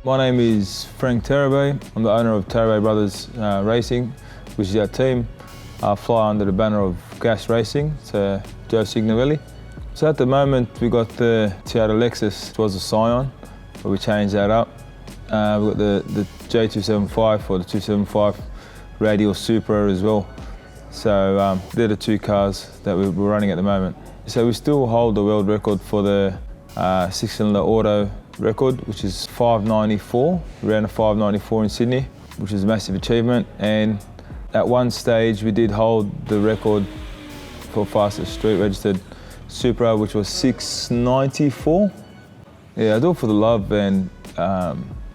My name is Frank Tarabay. I'm the owner of Tarabay Brothers Racing, which is our team. I fly under the banner of Gas Racing, so Joe Signorelli. So at the moment we got the Toyota Lexus, it was a Scion, but we changed that up. We've got the J275 or the 275 radial Supra as well. So they're the two cars that we're running at the moment. So we still hold the world record for the six-cylinder auto record, which is 594, around a 594 in Sydney, which is a massive achievement. And at one stage we did hold the record for fastest street registered Supra, which was 694. Yeah, I do it for the love, and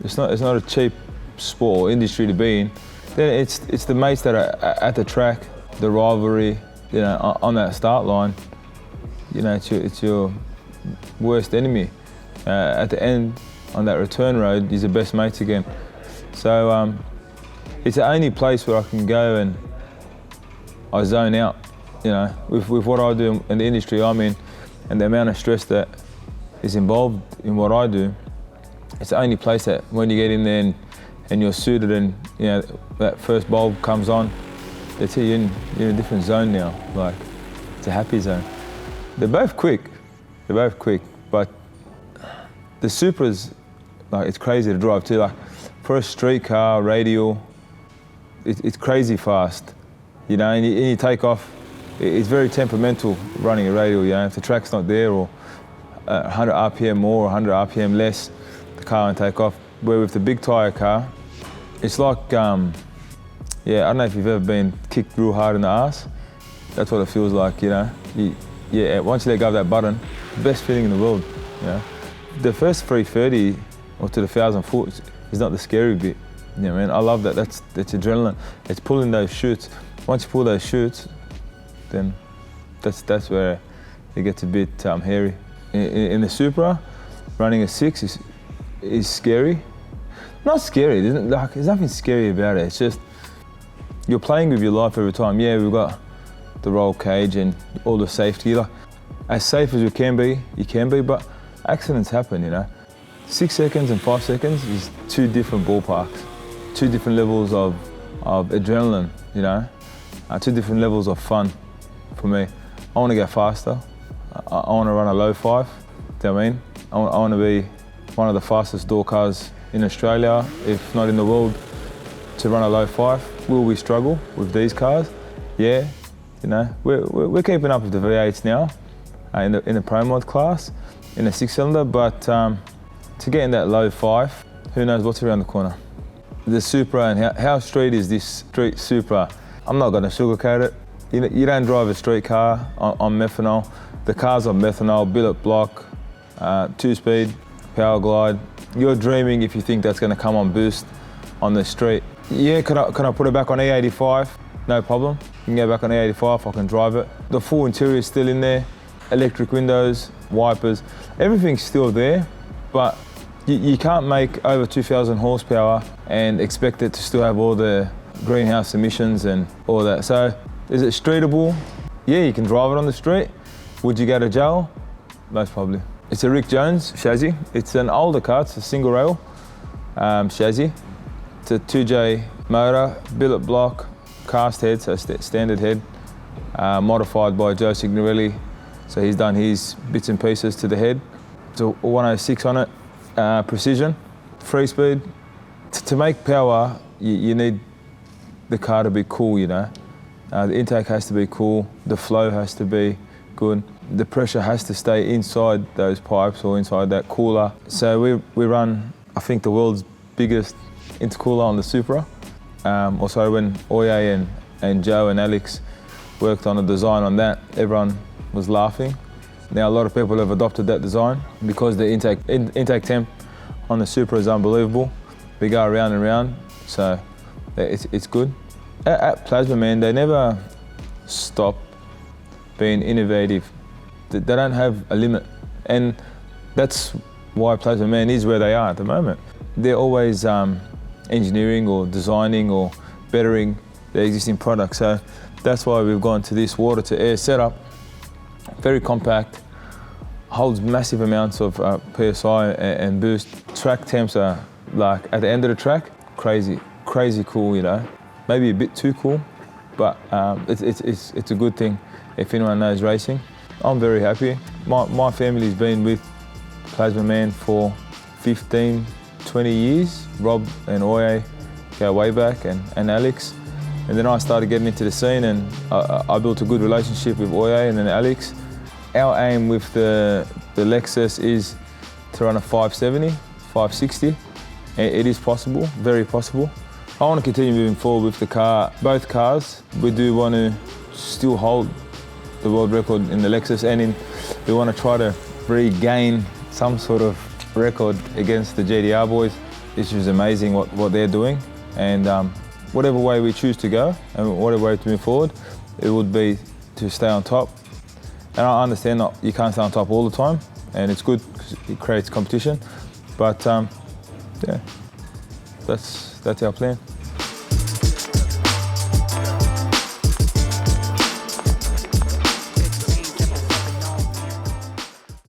it's not a cheap sport or industry to be in. Then it's the mates that are at the track, the rivalry, you know, on that start line. You know, it's your worst enemy. At the end, on that return road, you're the best mates again. So it's the only place where I can go and I zone out. You know, with what I do in the industry I'm in, and the amount of stress that is involved in what I do, it's the only place that when you get in there and you're suited, and you know that first bulb comes on, that's it. You're in a different zone now. Like, it's a happy zone. They're both quick, but the Supra's, like, it's crazy to drive too. Like, for a street car, radial, it's crazy fast. You know, and you take off. It's very temperamental running a radial. You know, if the track's not there, or 100 RPM more or 100 RPM less, the car won't take off. Where with the big tyre car, it's like, yeah, I don't know if you've ever been kicked real hard in the arse. That's what it feels like, you know. Yeah, once you let go of that button, best feeling in the world, you know. The first 330 or to the 1,000 foot is not the scary bit. You know, man, I love that. That's adrenaline. It's pulling those chutes. Once you pull those chutes, then that's where it gets a bit hairy. In the Supra, running a 6 is scary. Not scary. There's nothing scary about it. It's just you're playing with your life every time. Yeah, we've got the roll cage and all the safety. Like, as safe as you can be, but accidents happen, you know. 6 seconds and 5 seconds is two different ballparks, two different levels of adrenaline, you know, two different levels of fun for me. I want to go faster. I want to run a low 5, do you know what I mean? I want to be one of the fastest door cars in Australia, if not in the world, to run a low 5. Will we struggle with these cars? Yeah. You know, we're keeping up with the V8s now in the Pro Mod class, in a 6-cylinder, but to get in that low 5, who knows what's around the corner. The Supra, and how street is this street Supra? I'm not going to sugarcoat it. You don't drive a street car on methanol. The car's on methanol, billet block, 2-speed, power glide. You're dreaming if you think that's going to come on boost on the street. Yeah, can I put it back on E85? No problem. You can go back on E85, I can drive it. The full interior is still in there, electric windows, wipers, everything's still there, but you can't make over 2,000 horsepower and expect it to still have all the greenhouse emissions and all that. So, is it streetable? Yeah, you can drive it on the street. Would you go to jail? Most probably. It's a Rick Jones chassis. It's an older car, it's a single rail chassis. It's a 2J motor, billet block, cast head, so standard head, modified by Joe Signorelli. So he's done his bits and pieces to the head. It's a 106 on it, precision, 3-speed. To make power, you need the car to be cool, you know. The intake has to be cool, the flow has to be good, the pressure has to stay inside those pipes or inside that cooler. So we run, I think, the world's biggest intercooler on the Supra. Also, when Oye and Joe and Alex worked on a design on that, everyone was laughing. Now a lot of people have adopted that design because the intake temp on the Supra is unbelievable. We go around and around, so it's good. At Plazmaman, they never stop being innovative. They don't have a limit, and that's why Plazmaman is where they are at the moment. They're always engineering or designing or bettering the existing product. So that's why we've gone to this water-to-air setup. Very compact, holds massive amounts of PSI and boost. Track temps are like at the end of the track, crazy cool, you know. Maybe a bit too cool, but it's a good thing if anyone knows racing. I'm very happy. My family's been with Plazmaman for 15, 20 years. Rob and Oye go way back, and Alex. And then I started getting into the scene, and I built a good relationship with Oye and then Alex. Our aim with the Lexus is to run a 570, 560. It is possible, very possible. I want to continue moving forward with the car, both cars. We do want to still hold the world record in the Lexus, and we want to try to regain some sort of record against the GDR boys. It's just amazing what they're doing, and whatever way we choose to go and whatever way to move forward, it would be to stay on top. And I understand that you can't stay on top all the time, and it's good because it creates competition. But yeah, that's our plan.